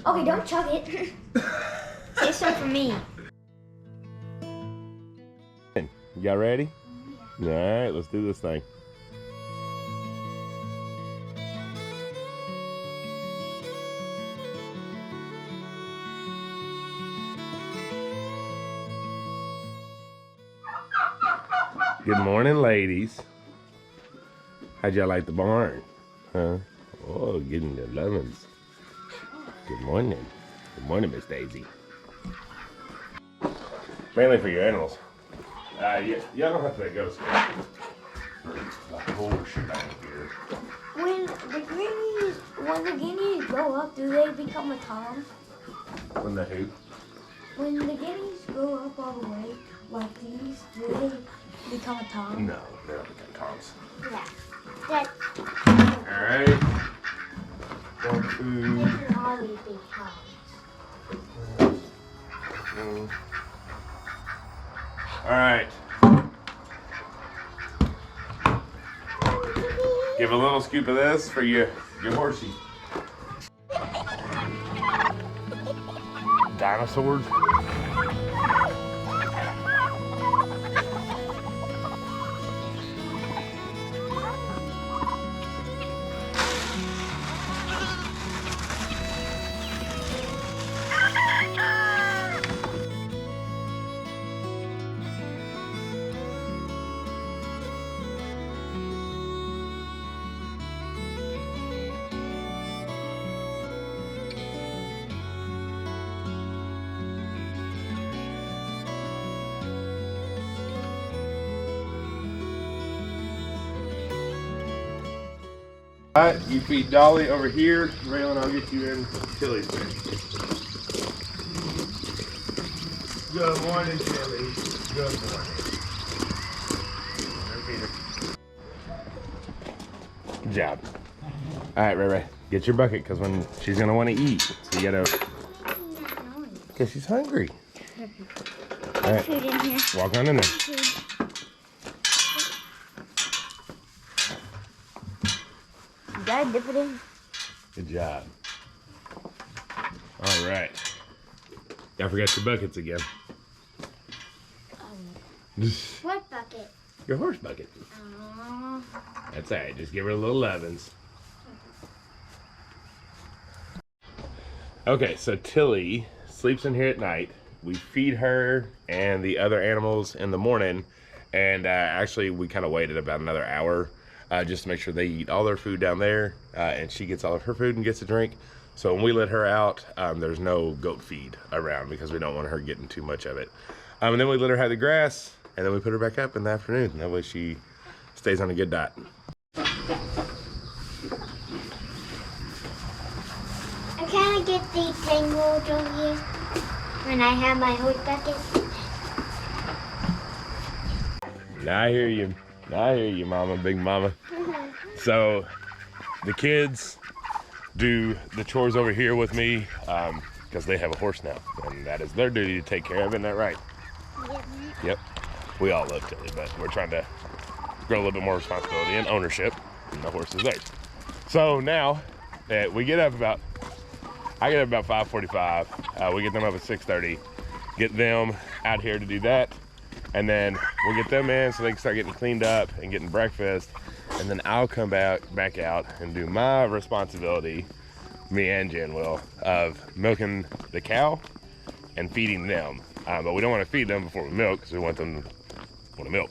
Okay, don't chug it. Save some for me. Y'all ready? All right, let's do this thing. Good morning, ladies. How'd y'all like the barn? Huh? Oh, getting the lemons. Good morning. Good morning, Miss Daisy. Mainly for your animals. Y'all don't have to go to school. The whole shebang here. When the guineas grow up, do they become a tom? When the who? When the guineas grow up all the way, like these, do they become a tom? No, they don't become toms. Yeah. That. All right. Dog food. They can always be toms. All right. Give a little scoop of this for your horsey. Dinosaurs. All right, you feed Dolly over here. Raylan, I'll get you in Tilly's bed. Good morning, Tilly. Good morning. Good job. All right, Ray, get your bucket because when she's gonna want to eat, so you gotta. Because she's hungry. All right, Food in here. walk on in there. Gotta dip it in. Good job. All right. Y'all forgot your buckets again. What bucket? Your horse bucket. That's all right. Just give her a little Evans. Okay, so Tilly sleeps in here at night. We feed her and the other animals in the morning. And actually, we kind of waited about another hour just to make sure they eat all their food down there. And she gets all of her food and gets a drink. So when we let her out, there's no goat feed around because we don't want her getting too much of it. And then we let her have the grass. And then we put her back up in the afternoon. That way she stays on a good diet. I kind of get the tangled over here when I have my horse bucket. Now I hear you. Now I hear you, mama, big mama. So the kids do the chores over here with me because they have a horse now. And that is their duty to take care of. Isn't that right? Yep. We all love Tilly, but we're trying to grow a little bit more responsibility and ownership, and the horse is theirs. So now, we get up about, I get up about 5:45. We get them up at 6:30. Get them out here to do that, and then we'll get them in so they can start getting cleaned up and getting breakfast, and then I'll come back out and do my responsibility, me and Jen will, of milking the cow and feeding them. But we don't want to feed them before we milk because we want them to milk.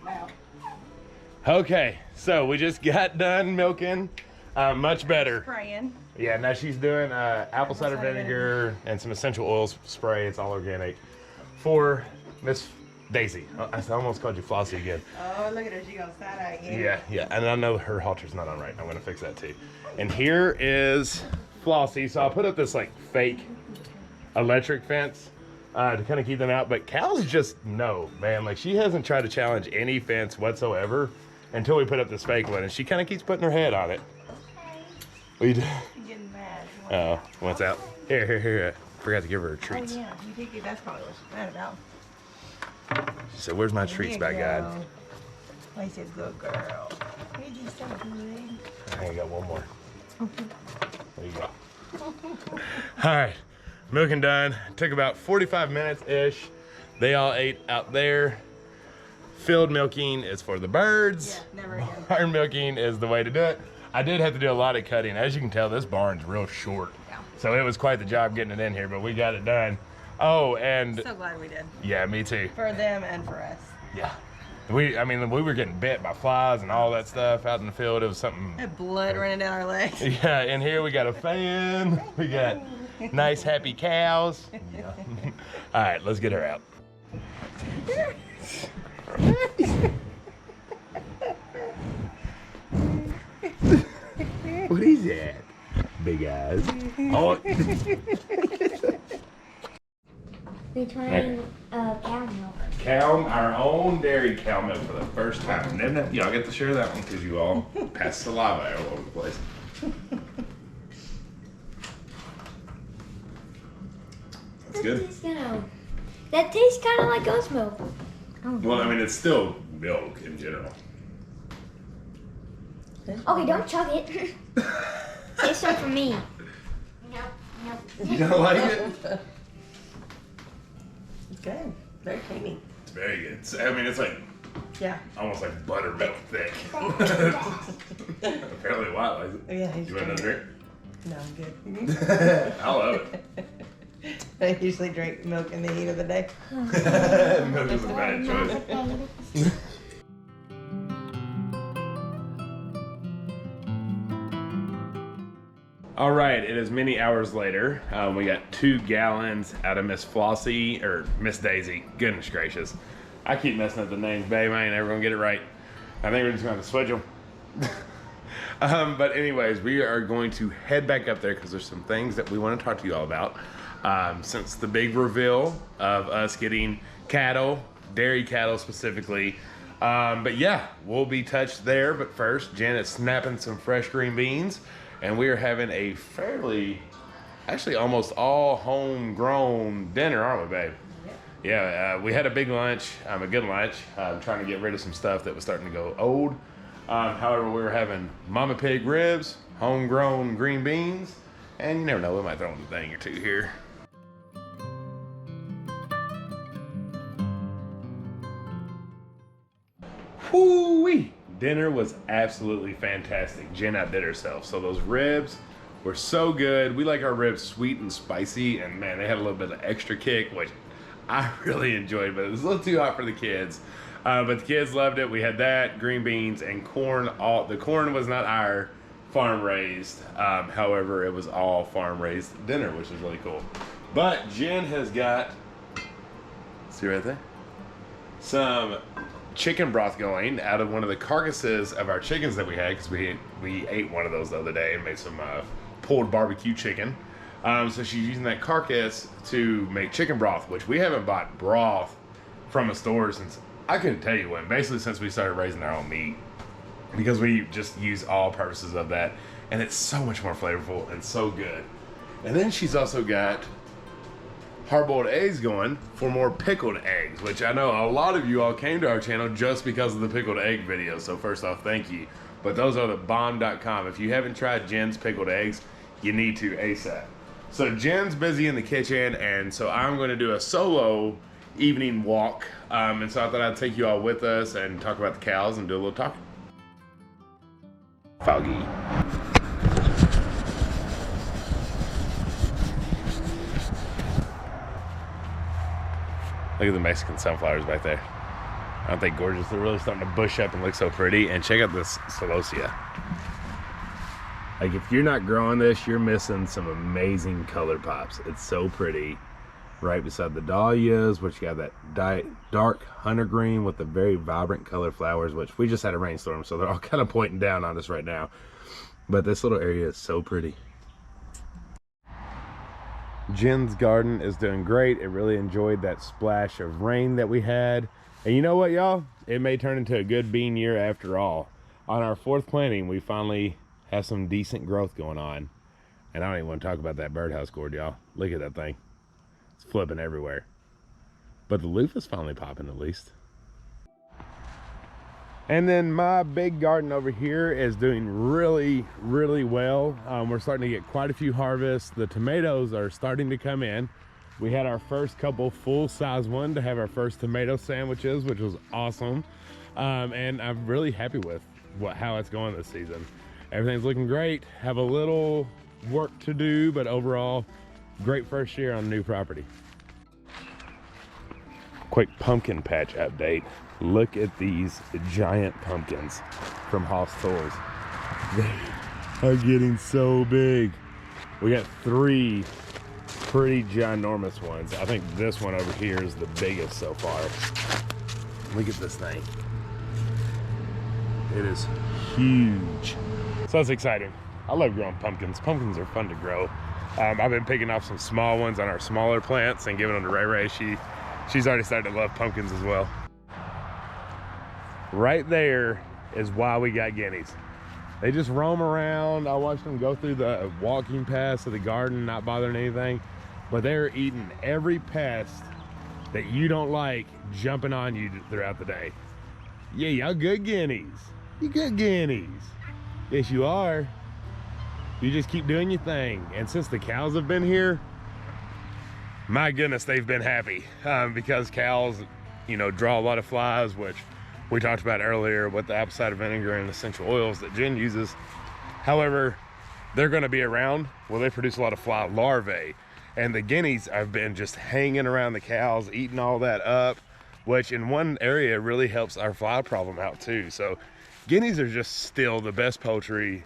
now. Okay, so we just got done milking. Much better. Spraying. Yeah, now she's doing apple cider vinegar and some essential oils spray. It's all organic for Miss Daisy. I almost called you Flossie again. Oh, look at her. She goes side-eye again. Yeah, and I know her halter's not on right. I'm gonna fix that too. And here is Flossie. So I'll put up this like fake electric fence to kind of keep them out. But cows just know, man. Like she hasn't tried to challenge any fence whatsoever until we put up this fake one, and she kind of keeps putting her head on it. What you do? She's getting mad. Oh, what's out? Here. Forgot to give her her treats. Oh, yeah. You think that's probably what she's mad about. She said, "Where's my treats back, God?" I said, good girl. You're just so good. I ain't got one more. There you go. All right, milking done. Took about 45 minutes-ish. They all ate out there. Field milking is for the birds. Yeah, never again. Barn milking is the way to do it. I did have to do a lot of cutting. As you can tell, this barn's real short. Yeah. So it was quite the job getting it in here, but we got it done. Oh, and So glad we did. yeah, me too. For them and for us. Yeah. We were getting bit by flies and all that stuff out in the field. It was something. Had blood running down our legs. Yeah, and here we got a fan. We got nice, happy cows. Yeah. All right, let's get her out. What is that? Big eyes. Oh. We're trying cow milk. Our own dairy cow milk for the first time. Y'all get to share that one because you all pass saliva all over the place. That's good. That tastes kind of like goat's milk. Well, I mean, it's still milk in general. Okay, don't chug it. Save some for me. Nope. You don't like it? It's good. Very creamy. It's very good. I mean, it's like Yeah. almost like buttermilk thick. Apparently, Wyatt likes it. Yeah, he's You want another drink? No, I'm good. I love it. I usually drink milk in the heat of the day. Milk is a bad choice. All right, it is many hours later. We got 2 gallons out of Miss Flossie, or Miss Daisy. Goodness gracious. I keep messing up the names, babe. I ain't ever gonna get it right. I think we're just gonna have to switch them. But anyways, we are going to head back up there because there's some things that we want to talk to you all about. Since the big reveal of us getting cattle, dairy cattle specifically. But yeah, we'll be touched there. But first, Janet's snapping some fresh green beans. And we are having a actually almost all homegrown dinner, aren't we, babe? Yeah, we had a big lunch, a good lunch. Trying to get rid of some stuff that was starting to go old. However, we were having mama pig ribs, homegrown green beans, and you never know, we might throw in a thing or two here. Whoo-wee! Dinner was absolutely fantastic. Jen outdid herself. So those ribs were so good. We like our ribs sweet and spicy, and man, they had a little bit of extra kick, which I really enjoyed, but it was a little too hot for the kids. But the kids loved it. We had that, green beans, and corn. The corn was not our farm raised. However, it was all farm raised dinner, which is really cool. But Jen has got, see right there, some chicken broth going out of one of the carcasses of our chickens that we had, because we ate one of those the other day and made some pulled barbecue chicken. So she's using that carcass to make chicken broth, which we haven't bought broth from a store since, I couldn't tell you when, basically since we started raising our own meat, because we just use all purposes of that, and it's so much more flavorful and so good. And then she's also got hard-boiled eggs going for more pickled eggs, which I know a lot of you all came to our channel just because of the pickled egg video. So first off, thank you. But those are the bomb.com. If you haven't tried Jen's pickled eggs, you need to ASAP. So Jen's busy in the kitchen, and so I'm going to do a solo evening walk. And so I thought I'd take you all with us and talk about the cows and do a little talking. Foggy. Look at the Mexican sunflowers back there. Aren't they gorgeous? They're really starting to bush up and look so pretty. And check out this celosia. Like, if you're not growing this, you're missing some amazing color pops. It's so pretty. Right beside the dahlias, which you got that dark hunter green with the very vibrant color flowers, which we just had a rainstorm, so they're all kind of pointing down on us right now. But this little area is so pretty. Jen's garden is doing great. It really enjoyed that splash of rain that we had. And you know what, y'all? It may turn into a good bean year after all. On our 4th planting, we finally have some decent growth going on. And I don't even want to talk about that birdhouse gourd, y'all. Look at that thing. It's flipping everywhere. But the loofah's finally popping, at least. And then my big garden over here is doing really, really well. We're starting to get quite a few harvests. The tomatoes are starting to come in. We had our first couple full-size one to have our first tomato sandwiches, which was awesome. And I'm really happy with how it's going this season. Everything's looking great. Have a little work to do, but overall, great first year on a new property. Quick pumpkin patch update. Look at these giant pumpkins from Hoss Toys. They are getting so big. We got 3 pretty ginormous ones. I think this one over here is the biggest so far. Look at this thing. It is huge. So that's exciting. I love growing pumpkins. Pumpkins are fun to grow. I've been picking off some small ones on our smaller plants and giving them to Ray Ray. She's already started to love pumpkins as well. Right there is why we got guineas. They just roam around. I watched them go through the walking paths of the garden, not bothering anything, but they're eating every pest that you don't like jumping on you throughout the day. Yeah, y'all good guineas. You good guineas. Yes, you are. You just keep doing your thing. And since the cows have been here, my goodness, they've been happy because cows, you know, draw a lot of flies, which we talked about earlier with the apple cider vinegar and essential oils that Jen uses. However, they're going to be around. Well, they produce a lot of fly larvae, and the guineas have been just hanging around the cows, eating all that up, which in one area really helps our fly problem out too. So guineas are just still the best poultry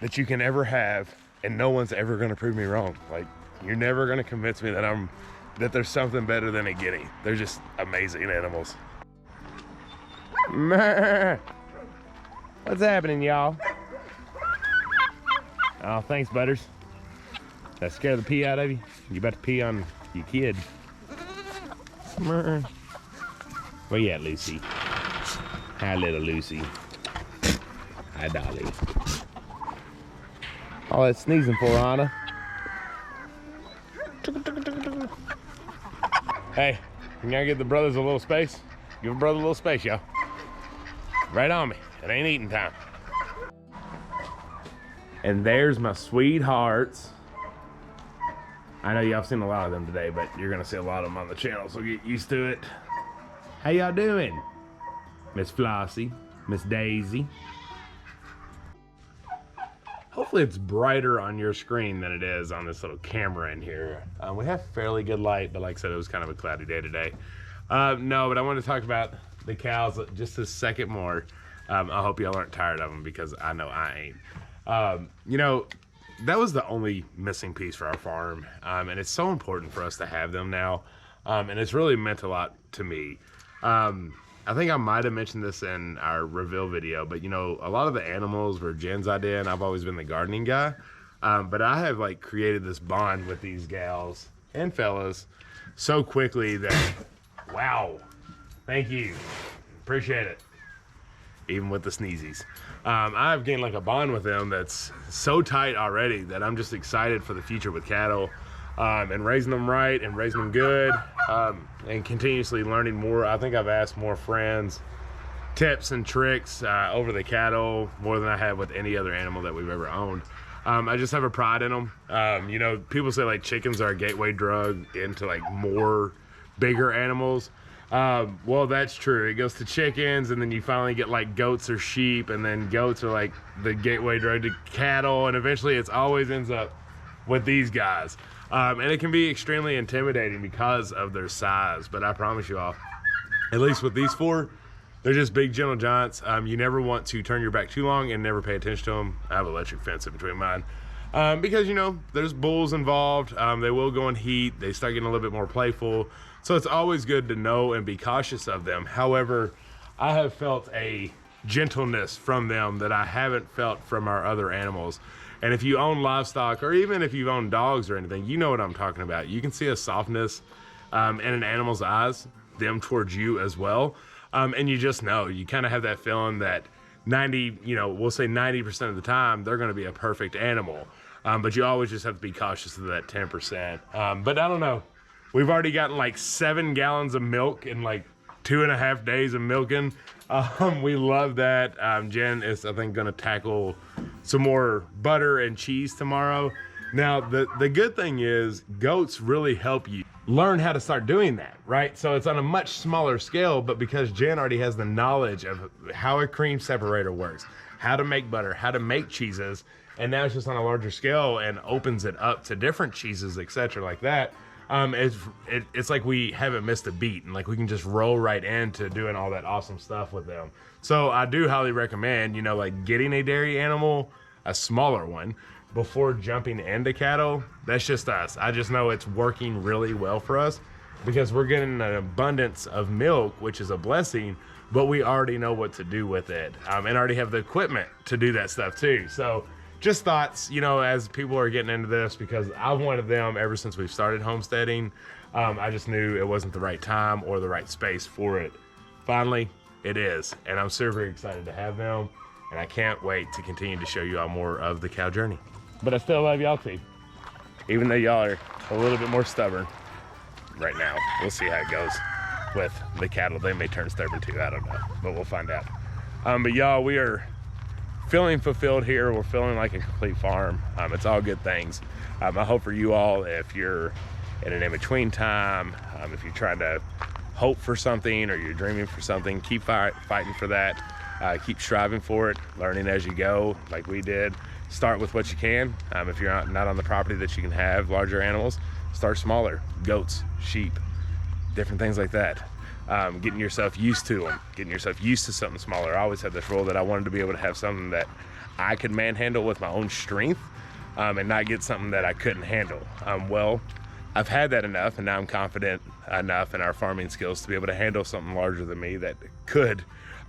that you can ever have, and no one's ever going to prove me wrong. Like, you're never going to convince me that there's something better than a guinea. They're just amazing animals. What's happening, y'all? Oh, thanks, Butters. Did I scare the pee out of you? You about to pee on your kid. Where you at, Lucy? Hi, little Lucy. Hi, Dolly. All that sneezing for, Anna. Hey, can y'all give the brothers a little space? Give a brother a little space, y'all. Right on me. It ain't eating time. And there's my sweethearts. I know y'all seen a lot of them today, but you're gonna see a lot of them on the channel, so get used to it. How y'all doing? Miss Flossie, Miss Daisy. Hopefully it's brighter on your screen than it is on this little camera in here. We have fairly good light, but like I said, it was kind of a cloudy day today. No, but I want to talk about the cows just a second more. I hope y'all aren't tired of them, because I know I ain't. You know, that was the only missing piece for our farm, and it's so important for us to have them now, and it's really meant a lot to me. I think I might have mentioned this in our reveal video, but you know, a lot of the animals were Jen's idea, and I've always been the gardening guy. But I have like created this bond with these gals and fellas so quickly that, wow, thank you, appreciate it. Even with the sneezies. I've gained like a bond with them that's so tight already that I'm just excited for the future with cattle, and raising them right and raising them good, and continuously learning more. I think I've asked more friends tips and tricks over the cattle more than I have with any other animal that we've ever owned. I just have a pride in them. You know, people say like chickens are a gateway drug into like more bigger animals. Well, that's true. It goes to chickens, and then you finally get like goats or sheep, and then goats are like the gateway drug to cattle, and eventually it's always ends up with these guys. And it can be extremely intimidating because of their size, but I promise you all, at least with these four, They're just big, gentle giants. You never want to turn your back too long and never pay attention to them. I have an electric fence in between mine. Because, you know, there's bulls involved. They will go in heat. They start getting a little bit more playful. So it's always good to know and be cautious of them. However, I have felt a gentleness from them that I haven't felt from our other animals. And if you own livestock, or even if you've owned dogs or anything, you know what I'm talking about. You can see a softness in an animal's eyes, them towards you as well. And you just know, you kind of have that feeling that we'll say 90% of the time, they're gonna be a perfect animal. But you always just have to be cautious of that 10%. But I don't know, we've already gotten like 7 gallons of milk in like 2.5 days of milking. We love that. Jen is, I think, gonna tackle some more butter and cheese tomorrow. Now, the good thing is goats really help you learn how to start doing that, right? So it's on a much smaller scale, but because Jen already has the knowledge of how a cream separator works, how to make butter, how to make cheeses, and now it's just on a larger scale and opens it up to different cheeses, etc., like that. It's like we haven't missed a beat, and like we can just roll right into doing all that awesome stuff with them. So I do highly recommend, like getting a dairy animal, a smaller one, before jumping into cattle. That's just us. I just know it's working really well for us because we're getting an abundance of milk, which is a blessing, but we already know what to do with it, and already have the equipment to do that stuff too. So just thoughts, as people are getting into this, because I've wanted them ever since we've started homesteading. I just knew it wasn't the right time or the right space for it. Finally, it is, and I'm super excited to have them, and I can't wait to continue to show you all more of the cow journey. But I still love y'all too, even though y'all are a little bit more stubborn right now. We'll see how it goes with the cattle. They may turn stubborn too, I don't know, but we'll find out. But y'all, we are feeling fulfilled here. We're feeling like a complete farm. It's all good things. I hope for you all, if you're in an in-between time, if you're trying to hope for something or you're dreaming for something, keep fighting for that. Keep striving for it, learning as you go, like we did. Start with what you can. If you're not on the property that you can have larger animals, start smaller, goats, sheep, different things like that. Getting yourself used to them, getting yourself used to something smaller. I always had this rule that I wanted to be able to have something that I could manhandle with my own strength, and not get something that I couldn't handle. Well, I've had that enough, and now I'm confident enough in our farming skills to be able to handle something larger than me that could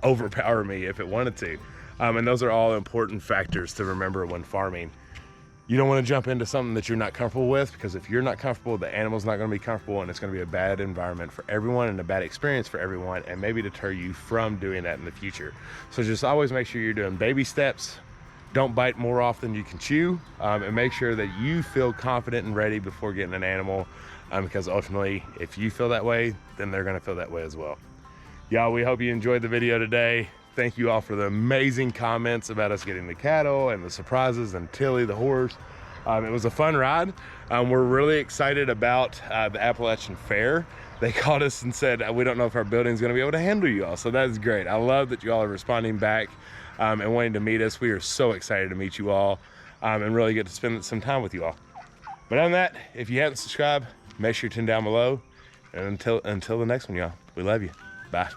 overpower me if it wanted to. And those are all important factors to remember when farming. You don't want to jump into something that you're not comfortable with, because if you're not comfortable, the animal's not going to be comfortable, and it's going to be a bad environment for everyone and a bad experience for everyone, and maybe deter you from doing that in the future. So just always make sure you're doing baby steps. Don't bite more off than you can chew, and make sure that you feel confident and ready before getting an animal, because ultimately, if you feel that way, then they're going to feel that way as well. Y'all, we hope you enjoyed the video today. Thank you all for the amazing comments about us getting the cattle and the surprises and Tilly the horse. It was a fun ride. We're really excited about the Appalachian Fair. They called us and said, we don't know if our building's gonna be able to handle you all. So that's great. I love that you all are responding back and wanting to meet us. We are so excited to meet you all and really get to spend some time with you all. But other than that, if you haven't subscribed, make sure you tune down below. And until the next one, y'all, we love you. Bye.